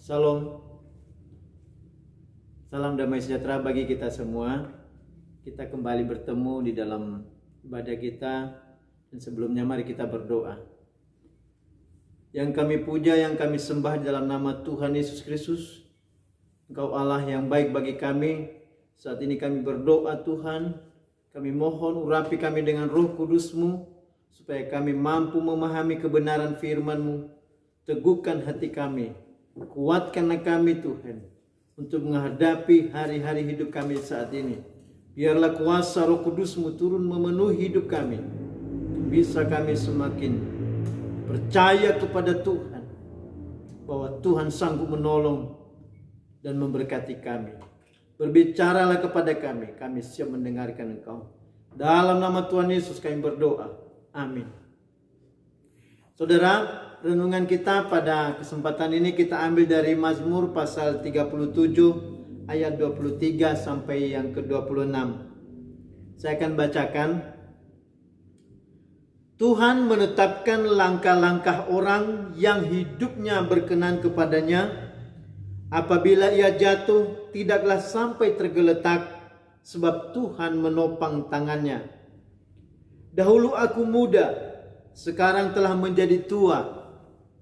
Salam, salam damai sejahtera bagi kita semua. Kita kembali bertemu di dalam ibadah kita, dan sebelumnya mari kita berdoa. Yang kami puja, yang kami sembah di dalam nama Tuhan Yesus Kristus, Engkau Allah yang baik bagi kami. Saat ini kami berdoa Tuhan, kami mohon urapi kami dengan Roh Kudus-Mu, supaya kami mampu memahami kebenaran firman-Mu. Teguhkan hati kami, kuatkanlah kami Tuhan, untuk menghadapi hari-hari hidup kami saat ini. Biarlah kuasa Roh Kudus-Mu turun memenuhi hidup kami. Bisa kami semakin percaya kepada Tuhan, bahwa Tuhan sanggup menolong dan memberkati kami. Berbicaralah kepada kami siap mendengarkan Engkau. Dalam nama Tuhan Yesus kami berdoa. Amin. Saudara, renungan kita pada kesempatan ini kita ambil dari Mazmur pasal 37 ayat 23 sampai yang ke-26. Saya akan bacakan. Tuhan menetapkan langkah-langkah orang yang hidupnya berkenan kepadanya. Apabila ia jatuh, tidaklah sampai tergeletak, sebab Tuhan menopang tangannya. Dahulu aku muda, sekarang telah menjadi tua,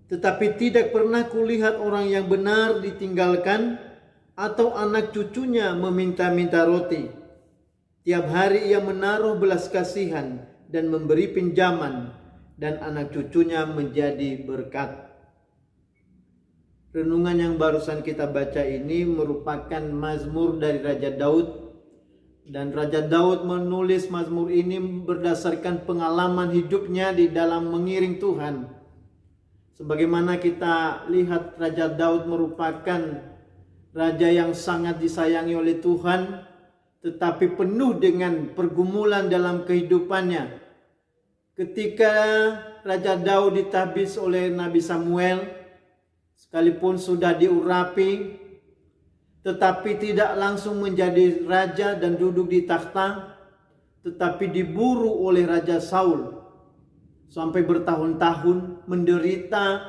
tetapi tidak pernah kulihat orang yang benar ditinggalkan, atau anak cucunya meminta-minta roti. Tiap hari ia menaruh belas kasihan dan memberi pinjaman, dan anak cucunya menjadi berkat. Renungan yang barusan kita baca ini merupakan mazmur dari Raja Daud. Dan Raja Daud menulis mazmur ini berdasarkan pengalaman hidupnya di dalam mengiring Tuhan. Sebagaimana kita lihat, Raja Daud merupakan raja yang sangat disayangi oleh Tuhan, tetapi penuh dengan pergumulan dalam kehidupannya. Ketika Raja Daud ditabis oleh Nabi Samuel, sekalipun sudah diurapi, tetapi tidak langsung menjadi raja dan duduk di takhta, tetapi diburu oleh Raja Saul sampai bertahun-tahun menderita,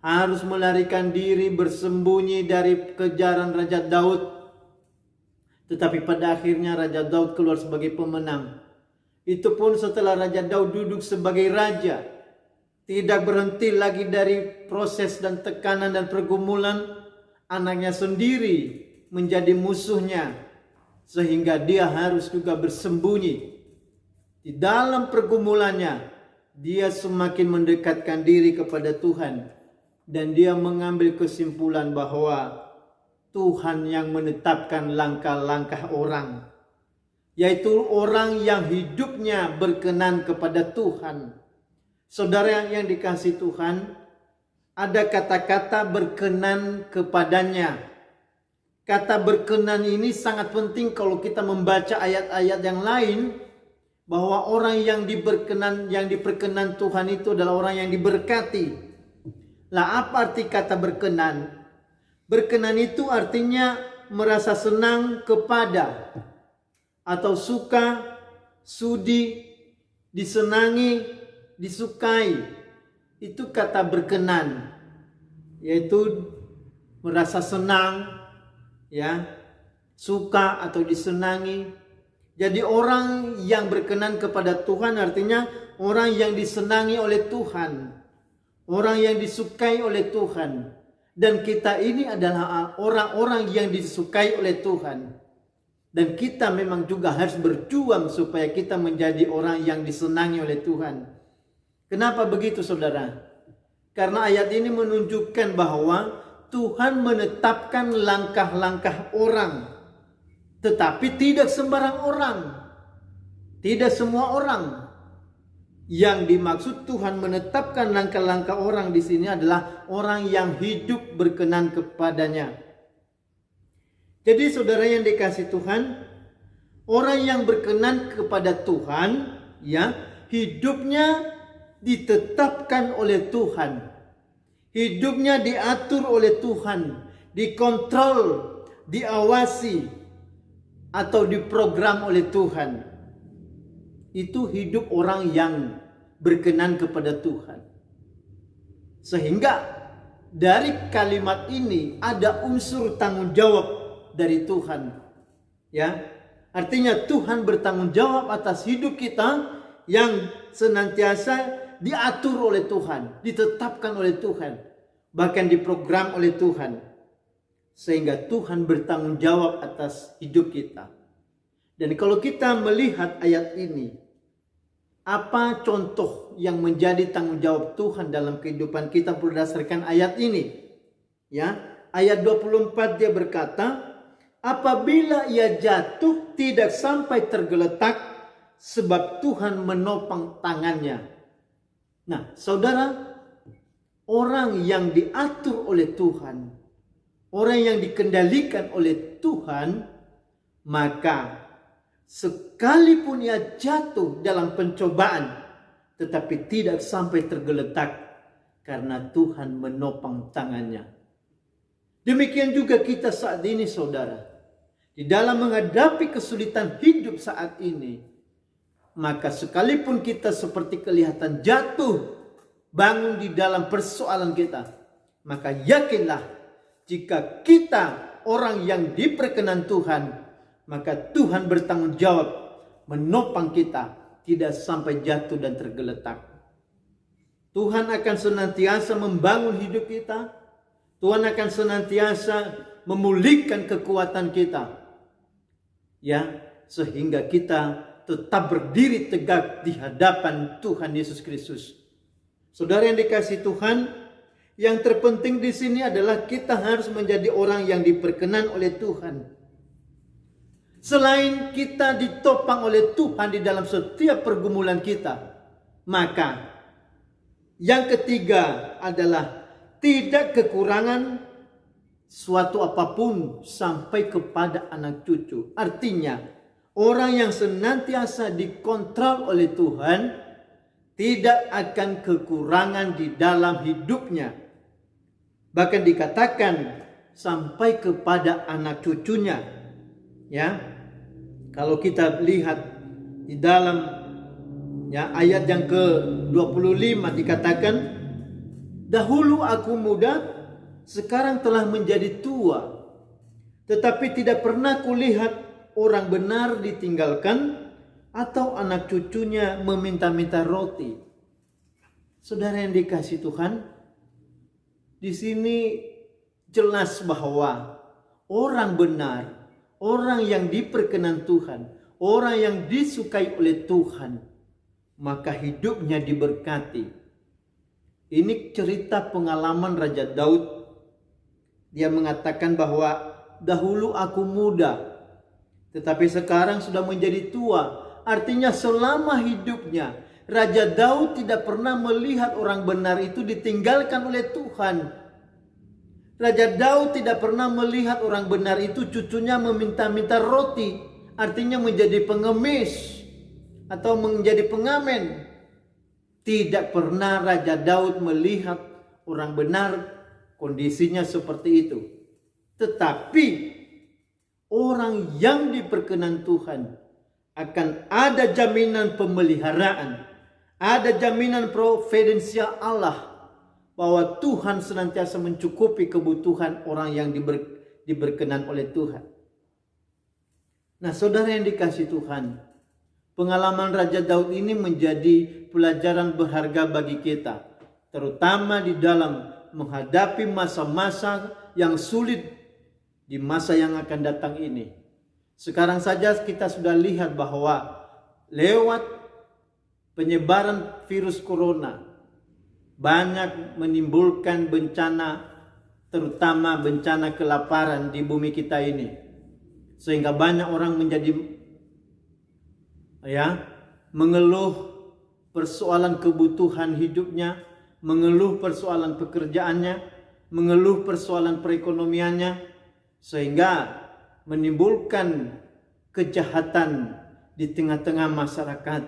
harus melarikan diri, bersembunyi dari kejaran Raja Daud. Tetapi pada akhirnya Raja Daud keluar sebagai pemenang. Itu pun setelah Raja Daud duduk sebagai raja, tidak berhenti lagi dari proses dan tekanan dan pergumulan. Anaknya sendiri menjadi musuhnya, sehingga dia harus juga bersembunyi. Di dalam pergumulannya, dia semakin mendekatkan diri kepada Tuhan, dan dia mengambil kesimpulan bahwa Tuhan yang menetapkan langkah-langkah orang, yaitu orang yang hidupnya berkenan kepada Tuhan. Saudara yang dikasihi Tuhan, ada kata-kata berkenan kepadanya. Kata berkenan ini sangat penting kalau kita membaca ayat-ayat yang lain, bahwa orang yang diperkenan Tuhan itu adalah orang yang diberkati. Lah, apa arti kata berkenan? Berkenan itu artinya merasa senang kepada, atau suka, sudi, disenangi, disukai. Itu kata berkenan, yaitu merasa senang, suka atau disenangi. Jadi orang yang berkenan kepada Tuhan artinya orang yang disenangi oleh Tuhan, orang yang disukai oleh Tuhan. Dan kita ini adalah orang-orang yang disukai oleh Tuhan. Dan kita memang juga harus berjuang supaya kita menjadi orang yang disenangi oleh Tuhan. Kenapa begitu, saudara? Karena ayat ini menunjukkan bahwa Tuhan menetapkan langkah-langkah orang, tetapi tidak sembarang orang, tidak semua orang. Yang dimaksud Tuhan menetapkan langkah-langkah orang di sini adalah orang yang hidup berkenan kepadanya. Jadi saudara yang dikasihi Tuhan, orang yang berkenan kepada Tuhan, hidupnya ditetapkan oleh Tuhan. Hidupnya diatur oleh Tuhan, dikontrol, diawasi, atau diprogram oleh Tuhan. Itu hidup orang yang berkenan kepada Tuhan. Sehingga dari kalimat ini ada unsur tanggung jawab dari Tuhan. Ya, artinya Tuhan bertanggung jawab atas hidup kita yang senantiasa diatur oleh Tuhan, ditetapkan oleh Tuhan, bahkan diprogram oleh Tuhan. Sehingga Tuhan bertanggung jawab atas hidup kita. Dan kalau kita melihat ayat ini, apa contoh yang menjadi tanggung jawab Tuhan dalam kehidupan kita berdasarkan ayat ini? Ya, ayat 24 dia berkata, apabila ia jatuh tidak sampai tergeletak sebab Tuhan menopang tangannya. Nah, saudara, orang yang diatur oleh Tuhan, orang yang dikendalikan oleh Tuhan, maka sekalipun ia jatuh dalam pencobaan, tetapi tidak sampai tergeletak karena Tuhan menopang tangannya. Demikian juga kita saat ini, saudara. Di dalam menghadapi kesulitan hidup saat ini, maka sekalipun kita seperti kelihatan jatuh bangun di dalam persoalan kita, maka yakinlah jika kita orang yang diperkenan Tuhan, maka Tuhan bertanggung jawab menopang kita tidak sampai jatuh dan tergeletak. Tuhan akan senantiasa membangun hidup kita. Tuhan akan senantiasa memulihkan kekuatan kita. Ya, sehingga kita tetap berdiri tegak di hadapan Tuhan Yesus Kristus. Saudara yang dikasihi Tuhan, yang terpenting di sini adalah kita harus menjadi orang yang diperkenan oleh Tuhan. Selain kita ditopang oleh Tuhan di dalam setiap pergumulan kita, maka yang ketiga adalah tidak kekurangan suatu apapun sampai kepada anak cucu. Artinya, orang yang senantiasa dikontrol oleh Tuhan tidak akan kekurangan di dalam hidupnya. Bahkan dikatakan sampai kepada anak cucunya. Ya, kalau kita lihat di dalam ayat yang ke-25 dikatakan, dahulu aku muda, sekarang telah menjadi tua, tetapi tidak pernah kulihat orang benar ditinggalkan atau anak cucunya meminta-minta roti. Saudara yang dikasihi Tuhan, di sini jelas bahwa orang benar, orang yang diperkenan Tuhan, orang yang disukai oleh Tuhan, maka hidupnya diberkati. Ini cerita pengalaman Raja Daud. Dia mengatakan bahwa dahulu aku muda, tetapi sekarang sudah menjadi tua. Artinya selama hidupnya Raja Daud tidak pernah melihat orang benar itu ditinggalkan oleh Tuhan. Raja Daud tidak pernah melihat orang benar itu cucunya meminta-minta roti, artinya menjadi pengemis atau menjadi pengamen. Tidak pernah Raja Daud melihat orang benar kondisinya seperti itu. Tetapi orang yang diperkenan Tuhan akan ada jaminan pemeliharaan, ada jaminan providensial Allah bahwa Tuhan senantiasa mencukupi kebutuhan orang yang diberkenan oleh Tuhan. Nah, saudara yang dikasihi Tuhan, pengalaman Raja Daud ini menjadi pelajaran berharga bagi kita, terutama di dalam menghadapi masa-masa yang sulit di masa yang akan datang ini. Sekarang saja kita sudah lihat bahwa lewat penyebaran virus corona banyak menimbulkan bencana, terutama bencana kelaparan di bumi kita ini. Sehingga banyak orang menjadi mengeluh persoalan kebutuhan hidupnya, mengeluh persoalan pekerjaannya, mengeluh persoalan perekonomiannya, sehingga menimbulkan kejahatan di tengah-tengah masyarakat.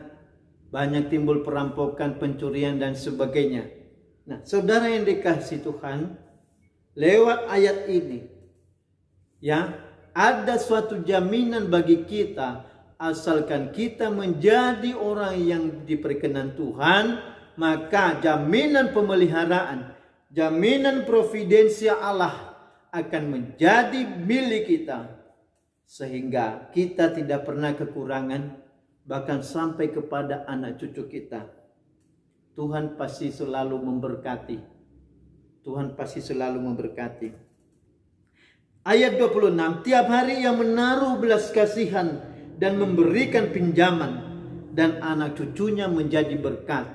Banyak timbul perampokan, pencurian dan sebagainya. Nah, saudara yang dikasihi Tuhan, lewat ayat ini ada suatu jaminan bagi kita, asalkan kita menjadi orang yang diperkenan Tuhan, maka jaminan pemeliharaan, jaminan providensia Allah akan menjadi milik kita, sehingga kita tidak pernah kekurangan, bahkan sampai kepada anak cucu kita. Tuhan pasti selalu memberkati. Tuhan pasti selalu memberkati. Ayat 26, tiap hari Ia menaruh belas kasihan dan memberikan pinjaman, dan anak cucunya menjadi berkat.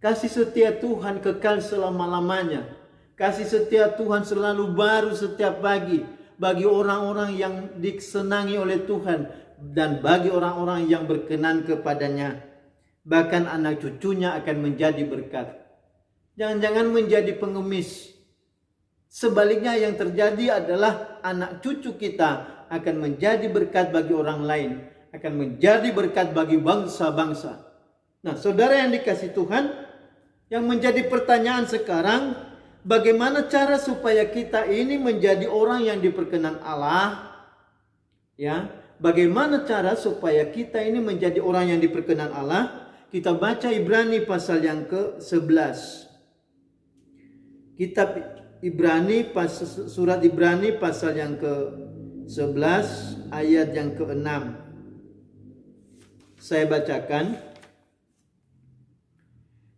Kasih setia Tuhan kekal selama-lamanya. Kasih setia Tuhan selalu baru setiap pagi bagi orang-orang yang disenangi oleh Tuhan dan bagi orang-orang yang berkenan kepadanya. Bahkan anak cucunya akan menjadi berkat. Jangan-jangan menjadi pengemis. Sebaliknya yang terjadi adalah anak cucu kita akan menjadi berkat bagi orang lain, akan menjadi berkat bagi bangsa-bangsa. Nah, saudara yang dikasihi Tuhan, yang menjadi pertanyaan sekarang, bagaimana cara supaya kita ini menjadi orang yang diperkenan Allah? Ya, bagaimana cara supaya kita ini menjadi orang yang diperkenan Allah? Kita baca Ibrani pasal yang ke-11. Kitab Ibrani, surat Ibrani pasal yang ke-11 ayat yang ke-6. Saya bacakan.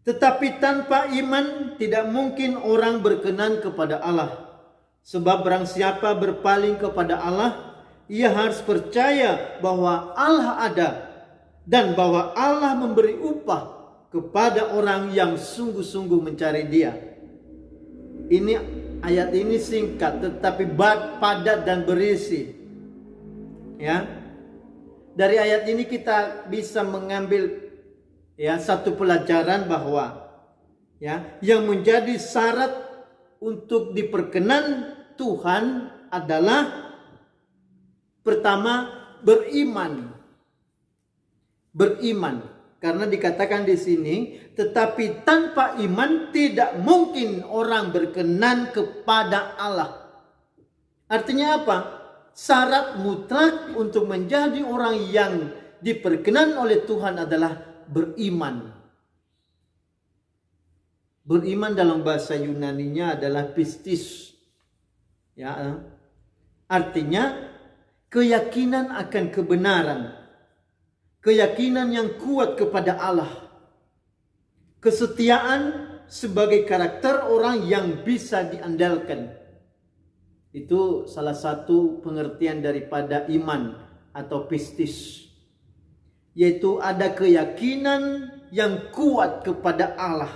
Tetapi tanpa iman tidak mungkin orang berkenan kepada Allah. Sebab barang siapa berpaling kepada Allah, ia harus percaya bahwa Allah ada dan bahwa Allah memberi upah kepada orang yang sungguh-sungguh mencari Dia. Ini ayat ini singkat tetapi padat dan berisi. Ya. Dari ayat ini kita bisa mengambil satu pelajaran bahwa yang menjadi syarat untuk diperkenan Tuhan adalah pertama beriman. Beriman. Karena dikatakan di sini, tetapi tanpa iman tidak mungkin orang berkenan kepada Allah. Artinya apa? Syarat mutlak untuk menjadi orang yang diperkenan oleh Tuhan adalah beriman. Beriman dalam bahasa Yunaninya adalah pistis. Ya, artinya keyakinan akan kebenaran. Keyakinan yang kuat kepada Allah. Kesetiaan sebagai karakter orang yang bisa diandalkan. Itu salah satu pengertian daripada iman atau pistis. Yaitu ada keyakinan yang kuat kepada Allah.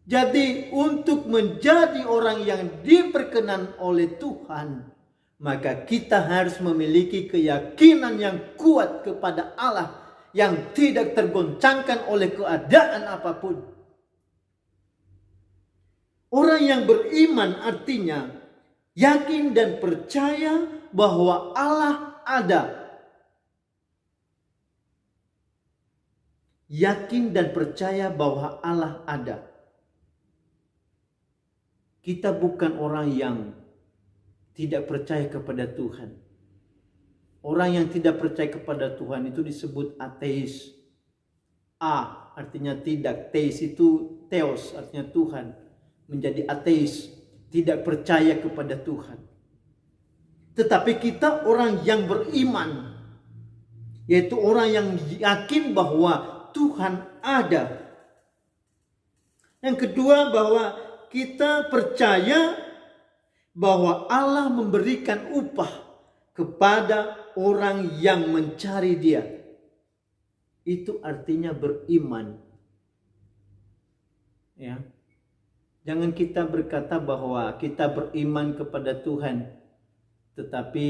Jadi untuk menjadi orang yang diperkenan oleh Tuhan, maka kita harus memiliki keyakinan yang kuat kepada Allah yang tidak tergoncangkan oleh keadaan apapun. Orang yang beriman artinya yakin dan percaya bahwa Allah ada. Yakin dan percaya bahwa Allah ada. Kita bukan orang yang tidak percaya kepada Tuhan. Orang yang tidak percaya kepada Tuhan itu disebut ateis. A artinya tidak, teis itu theos artinya Tuhan. Menjadi ateis, tidak percaya kepada Tuhan. Tetapi kita orang yang beriman, yaitu orang yang yakin bahwa Tuhan ada. Yang kedua, bahwa kita percaya bahwa Allah memberikan upah kepada orang yang mencari Dia. Itu artinya beriman. Ya. Jangan kita berkata bahwa kita beriman kepada Tuhan, tetapi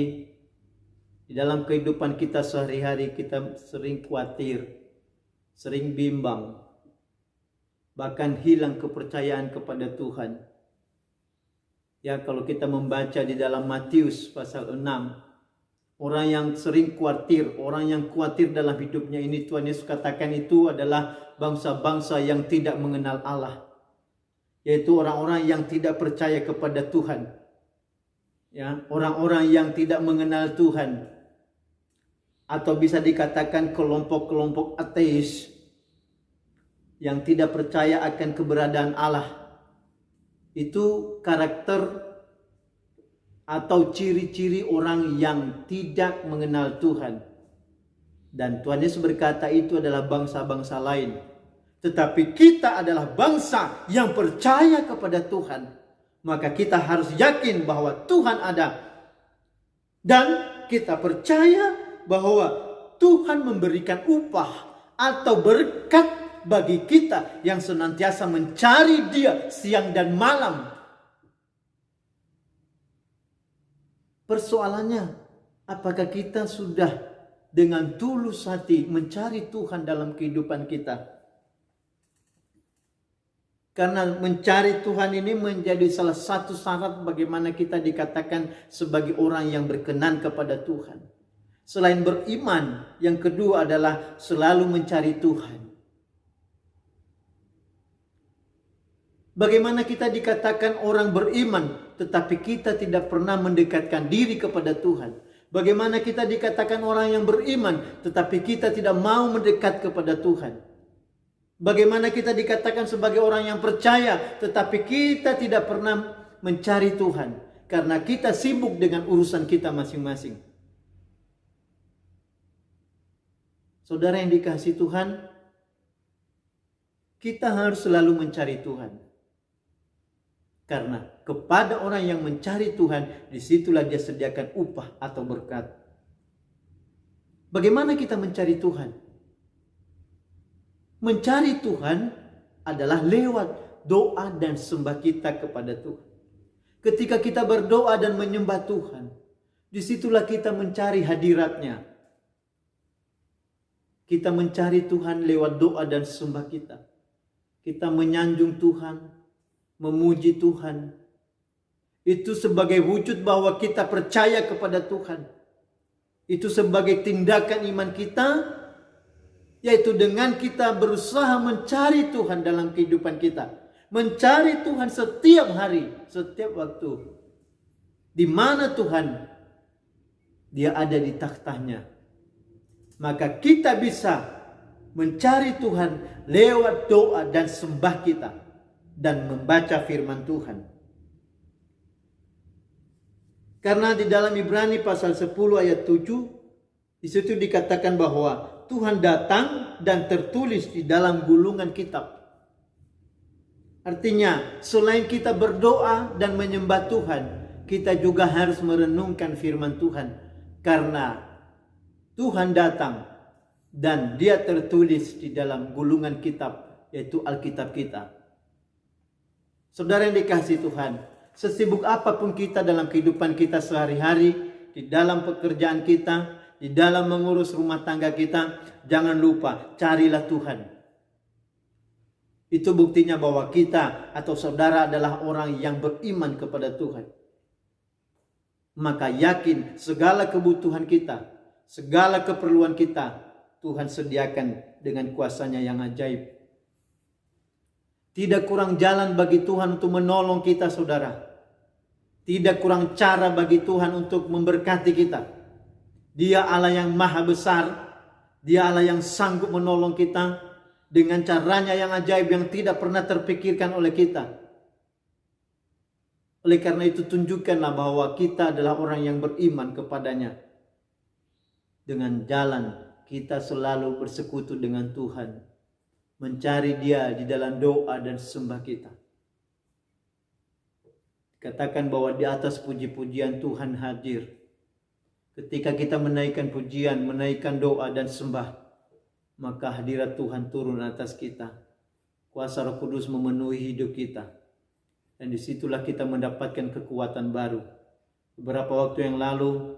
di dalam kehidupan kita sehari-hari kita sering khawatir, sering bimbang, bahkan hilang kepercayaan kepada Tuhan. Ya, kalau kita membaca di dalam Matius pasal 6, orang yang sering khawatir, orang yang khawatir dalam hidupnya ini, Tuhan Yesus katakan itu adalah bangsa-bangsa yang tidak mengenal Allah. Yaitu orang-orang yang tidak percaya kepada Tuhan. Ya, orang-orang yang tidak mengenal Tuhan. Atau bisa dikatakan kelompok-kelompok ateis yang tidak percaya akan keberadaan Allah. Itu karakter atau ciri-ciri orang yang tidak mengenal Tuhan. Dan Tuhan Yesus berkata itu adalah bangsa-bangsa lain. Tetapi kita adalah bangsa yang percaya kepada Tuhan. Maka kita harus yakin bahwa Tuhan ada. Dan kita percaya bahwa Tuhan memberikan upah atau berkat bagi kita yang senantiasa mencari Dia siang dan malam. Persoalannya, apakah kita sudah dengan tulus hati mencari Tuhan dalam kehidupan kita? Karena mencari Tuhan ini menjadi salah satu syarat bagaimana kita dikatakan sebagai orang yang berkenan kepada Tuhan. Selain beriman, yang kedua adalah selalu mencari Tuhan. Bagaimana kita dikatakan orang beriman, tetapi kita tidak pernah mendekatkan diri kepada Tuhan? Bagaimana kita dikatakan orang yang beriman, tetapi kita tidak mau mendekat kepada Tuhan? Bagaimana kita dikatakan sebagai orang yang percaya, tetapi kita tidak pernah mencari Tuhan? Karena kita sibuk dengan urusan kita masing-masing. Saudara yang dikasihi Tuhan, kita harus selalu mencari Tuhan. Karena kepada orang yang mencari Tuhan, disitulah Dia sediakan upah atau berkat. Bagaimana kita mencari Tuhan? Mencari Tuhan adalah lewat doa dan sembah kita kepada Tuhan. Ketika kita berdoa dan menyembah Tuhan, disitulah kita mencari hadirat-Nya. Kita mencari Tuhan lewat doa dan sembah kita. Kita menyanjung Tuhan, memuji Tuhan. Itu sebagai wujud bahwa kita percaya kepada Tuhan. Itu sebagai tindakan iman kita, yaitu dengan kita berusaha mencari Tuhan dalam kehidupan kita. Mencari Tuhan setiap hari, setiap waktu. Di mana Tuhan, Dia ada di takhta-Nya. Maka kita bisa mencari Tuhan lewat doa dan sembah kita. Dan membaca firman Tuhan. Karena di dalam Ibrani pasal 10 ayat 7, di situ dikatakan bahwa Tuhan datang dan tertulis di dalam gulungan kitab. Artinya, selain kita berdoa dan menyembah Tuhan, kita juga harus merenungkan firman Tuhan. Karena Tuhan datang dan Dia tertulis di dalam gulungan kitab, yaitu Alkitab kita. Saudara yang dikasihi Tuhan, sesibuk apapun kita dalam kehidupan kita sehari-hari, di dalam pekerjaan kita, di dalam mengurus rumah tangga kita, jangan lupa carilah Tuhan. Itu buktinya bahwa kita atau saudara adalah orang yang beriman kepada Tuhan. Maka yakin segala kebutuhan kita, segala keperluan kita, Tuhan sediakan dengan kuasa-Nya yang ajaib. Tidak kurang jalan bagi Tuhan untuk menolong kita, saudara. Tidak kurang cara bagi Tuhan untuk memberkati kita. Dia Allah yang maha besar. Dia Allah yang sanggup menolong kita dengan caranya yang ajaib yang tidak pernah terpikirkan oleh kita. Oleh karena itu tunjukkanlah bahwa kita adalah orang yang beriman kepada-Nya. Dengan jalan kita selalu bersekutu dengan Tuhan. Mencari Dia di dalam doa dan sembah kita. Katakan bahwa di atas puji-pujian Tuhan hadir. Ketika kita menaikkan pujian, menaikkan doa dan sembah, maka hadirat Tuhan turun atas kita. Kuasa Roh Kudus memenuhi hidup kita. Dan disitulah kita mendapatkan kekuatan baru. Beberapa waktu yang lalu,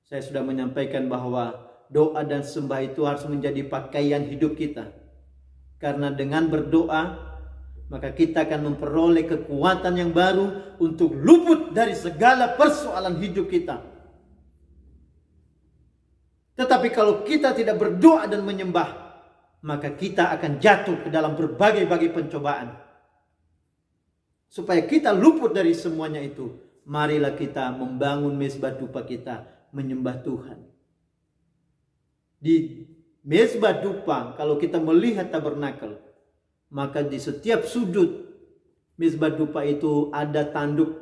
saya sudah menyampaikan bahwa doa dan sembah itu harus menjadi pakaian hidup kita. Karena dengan berdoa, maka kita akan memperoleh kekuatan yang baru untuk luput dari segala persoalan hidup kita. Tetapi kalau kita tidak berdoa dan menyembah, maka kita akan jatuh ke dalam berbagai-bagai pencobaan. Supaya kita luput dari semuanya itu, marilah kita membangun mezbah dupa kita, menyembah Tuhan. Di mezbah dupa, kalau kita melihat tabernakel, maka di setiap sudut Mezbah dupa itu ada tanduk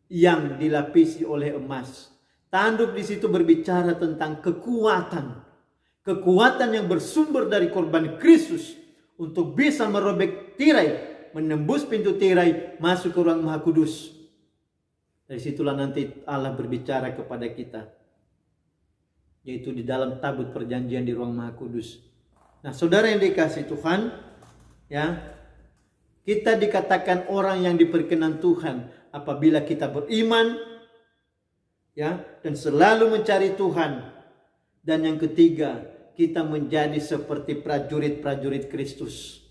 yang dilapisi oleh emas. Tanduk di situ berbicara tentang kekuatan. Kekuatan yang bersumber dari korban Kristus untuk bisa merobek tirai, menembus pintu tirai, masuk ke ruang Maha Kudus. Dari situlah nanti Allah berbicara kepada kita, yaitu di dalam tabut perjanjian di ruang Maha Kudus. Nah, saudara yang dikasihi Tuhan, ya, kita dikatakan orang yang diperkenan Tuhan apabila kita beriman, ya, dan selalu mencari Tuhan. Dan yang ketiga, kita menjadi seperti prajurit-prajurit Kristus.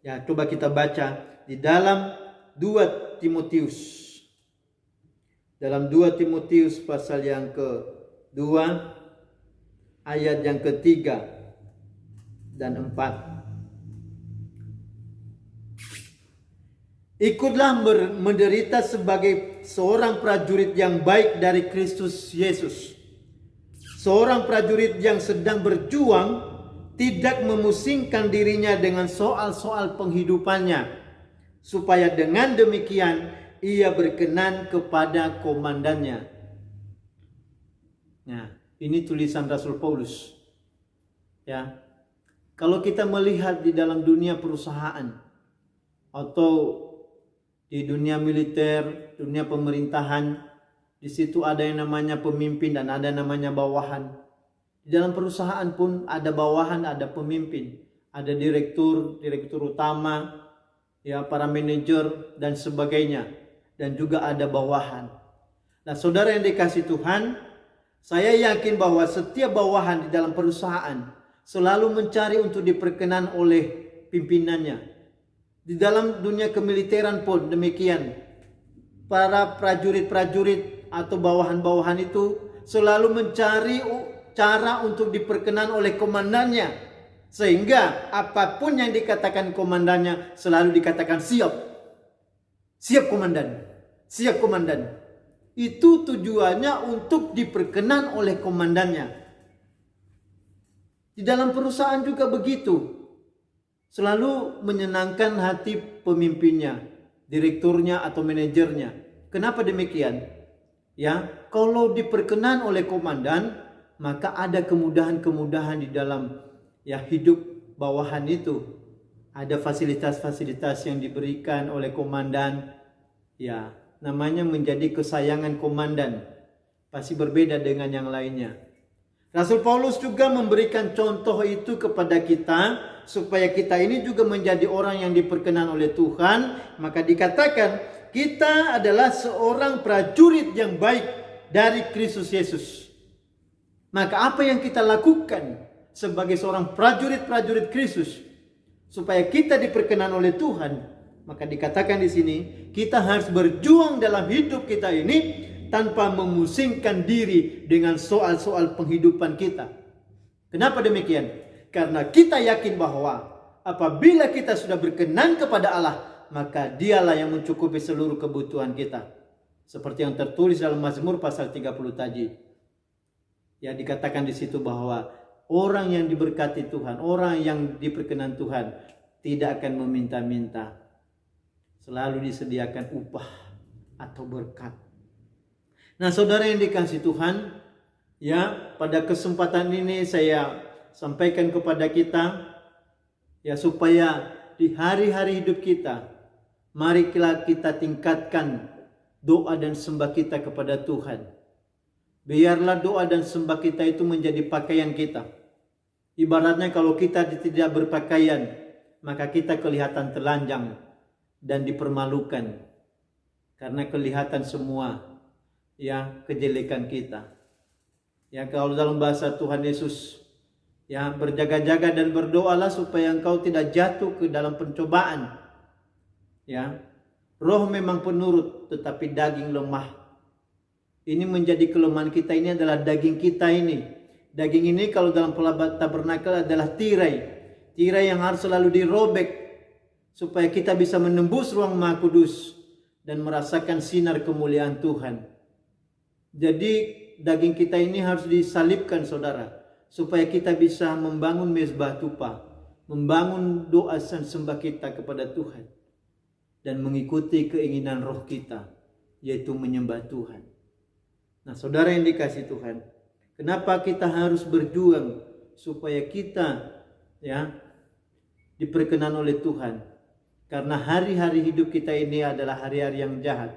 Ya, coba kita baca di dalam 2 Timotius. Dalam 2 Timotius pasal yang ke-2 ayat yang ke-3 dan 4. Ikutlah menderita sebagai seorang prajurit yang baik dari Kristus Yesus. Seorang prajurit yang sedang berjuang tidak memusingkan dirinya dengan soal-soal penghidupannya, supaya dengan demikian ia berkenan kepada komandannya. Nah, ini tulisan Rasul Paulus. Ya. Kalau kita melihat di dalam dunia perusahaan atau di dunia militer, dunia pemerintahan, di situ ada yang namanya pemimpin dan ada namanya bawahan. Di dalam perusahaan pun ada bawahan, ada pemimpin, ada direktur, direktur utama, ya, para manajer dan sebagainya, dan juga ada bawahan. Nah, saudara yang dikasihi Tuhan, saya yakin bahwa setiap bawahan di dalam perusahaan selalu mencari untuk diperkenan oleh pimpinannya. Di dalam dunia kemiliteran pun demikian. Para prajurit-prajurit atau bawahan-bawahan itu selalu mencari cara untuk diperkenan oleh komandannya. Sehingga apapun yang dikatakan komandannya selalu dikatakan siap. Siap komandan. Siap komandan. Itu tujuannya untuk diperkenan oleh komandannya. Di dalam perusahaan juga begitu. Selalu menyenangkan hati pemimpinnya, direkturnya atau manajernya. Kenapa demikian? Ya, kalau diperkenan oleh komandan, maka ada kemudahan-kemudahan di dalam hidup bawahan itu. Ada fasilitas-fasilitas yang diberikan oleh komandan. Ya, namanya menjadi kesayangan komandan. Pasti berbeda dengan yang lainnya. Rasul Paulus juga memberikan contoh itu kepada kita, supaya kita ini juga menjadi orang yang diperkenan oleh Tuhan. Maka dikatakan kita adalah seorang prajurit yang baik dari Kristus Yesus. Maka apa yang kita lakukan sebagai seorang prajurit-prajurit Kristus supaya kita diperkenan oleh Tuhan? Maka dikatakan di sini kita harus berjuang dalam hidup kita ini tanpa memusingkan diri dengan soal-soal penghidupan kita. Kenapa demikian? Karena kita yakin bahwa apabila kita sudah berkenan kepada Allah, maka Dialah yang mencukupi seluruh kebutuhan kita. Seperti yang tertulis dalam Mazmur pasal 30 tadi. Ya, dikatakan di situ bahwa orang yang diberkati Tuhan, orang yang diperkenan Tuhan tidak akan meminta-minta. Selalu disediakan upah atau berkat. Nah, saudara yang dikasihi Tuhan, ya, pada kesempatan ini saya sampaikan kepada kita, ya, supaya di hari-hari hidup kita, marilah kita tingkatkan doa dan sembah kita kepada Tuhan. Biarlah doa dan sembah kita itu menjadi pakaian kita. Ibaratnya kalau kita tidak berpakaian, maka kita kelihatan telanjang dan dipermalukan. Karena kelihatan semua, ya, kejelekan kita. Ya, kalau dalam bahasa Tuhan Yesus, ya, berjaga-jaga dan berdoalah supaya engkau tidak jatuh ke dalam pencobaan. Ya, roh memang penurut tetapi daging lemah. Ini menjadi kelemahan kita, ini adalah daging kita ini. Daging ini kalau dalam pola tabernakel adalah tirai. Tirai yang harus selalu dirobek supaya kita bisa menembus ruang Maha Kudus dan merasakan sinar kemuliaan Tuhan. Jadi daging kita ini harus disalibkan, saudara, supaya kita bisa membangun mezbah tupa, membangun doa dan sembah kita kepada Tuhan. dan mengikuti keinginan roh kita, yaitu menyembah Tuhan. Nah, saudara yang dikasihi Tuhan, kenapa kita harus berjuang supaya kita diperkenan oleh Tuhan? Karena hari-hari hidup kita ini adalah hari-hari yang jahat.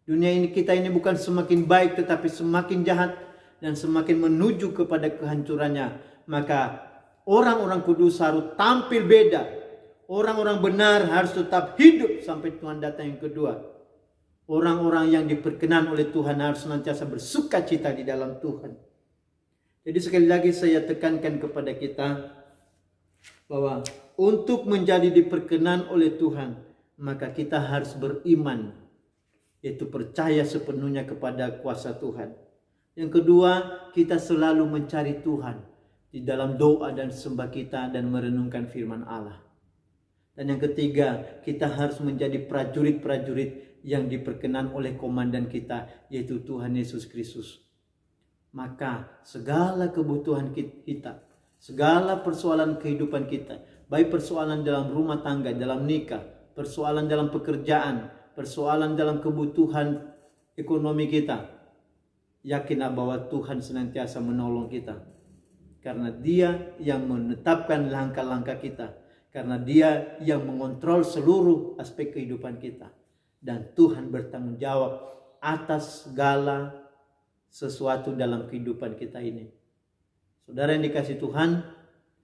Dunia ini kita ini bukan semakin baik, tetapi semakin jahat dan semakin menuju kepada kehancurannya. Maka orang-orang kudus harus tampil beda. Orang-orang benar harus tetap hidup sampai Tuhan datang yang kedua. Orang-orang yang diperkenan oleh Tuhan harus senantiasa bersuka cita di dalam Tuhan. Jadi sekali lagi saya tekankan kepada kita bahwa untuk menjadi diperkenan oleh Tuhan, maka kita harus beriman, yaitu percaya sepenuhnya kepada kuasa Tuhan. Yang kedua, kita selalu mencari Tuhan di dalam doa dan sembah kita dan merenungkan firman Allah. Dan yang ketiga, kita harus menjadi prajurit-prajurit yang diperkenan oleh komandan kita, yaitu Tuhan Yesus Kristus. Maka segala kebutuhan kita, segala persoalan kehidupan kita, baik persoalan dalam rumah tangga, dalam nikah, persoalan dalam pekerjaan, persoalan dalam kebutuhan ekonomi kita, yakinlah bahwa Tuhan senantiasa menolong kita. Karena Dia yang menetapkan langkah-langkah kita, karena Dia yang mengontrol seluruh aspek kehidupan kita. Dan Tuhan bertanggung jawab atas segala sesuatu dalam kehidupan kita ini. Saudara yang dikasihi Tuhan,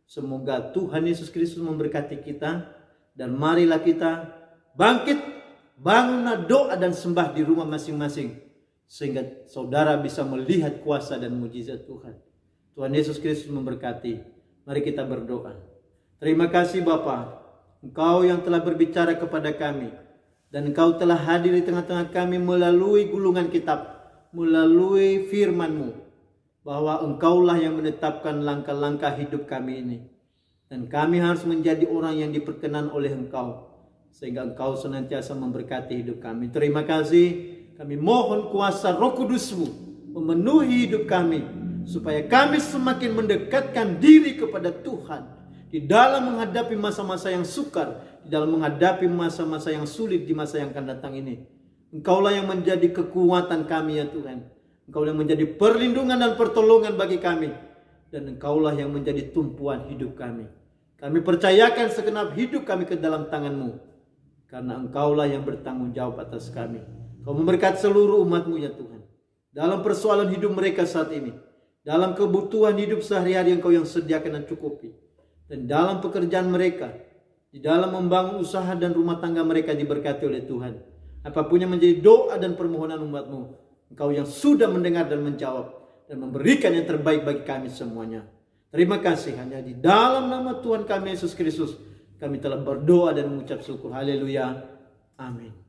semoga Tuhan Yesus Kristus memberkati kita. Dan marilah kita bangkit, bangunlah doa dan sembah di rumah masing-masing, sehingga saudara bisa melihat kuasa dan mujizat Tuhan. Tuhan Yesus Kristus memberkati. Mari kita berdoa. Terima kasih Bapa, Engkau yang telah berbicara kepada kami. Dan Engkau telah hadir di tengah-tengah kami melalui gulungan kitab, melalui firman-Mu, bahwa Engkaulah yang menetapkan langkah-langkah hidup kami ini. Dan kami harus menjadi orang yang diperkenan oleh Engkau, sehingga Engkau senantiasa memberkati hidup kami. Terima kasih. Kami mohon kuasa Roh Kudus-Mu memenuhi hidup kami, supaya kami semakin mendekatkan diri kepada Tuhan di dalam menghadapi masa-masa yang sukar, di dalam menghadapi masa-masa yang sulit di masa yang akan datang ini. Engkaulah yang menjadi kekuatan kami ya Tuhan. Engkau yang menjadi perlindungan dan pertolongan bagi kami. Dan Engkaulah yang menjadi tumpuan hidup kami. Kami percayakan segenap hidup kami ke dalam tangan-Mu. Karena Engkaulah yang bertanggung jawab atas kami. Kau memberkati seluruh umat-Mu ya Tuhan. Dalam persoalan hidup mereka saat ini. Dalam kebutuhan hidup sehari-hari Engkau yang sediakan dan cukupi. Dan dalam pekerjaan mereka, di dalam membangun usaha dan rumah tangga mereka diberkati oleh Tuhan. Apapun yang menjadi doa dan permohonan umat-Mu, Engkau yang sudah mendengar dan menjawab, dan memberikan yang terbaik bagi kami semuanya. Terima kasih, hanya di dalam nama Tuhan kami Yesus Kristus, kami telah berdoa dan mengucap syukur. Haleluya. Amin.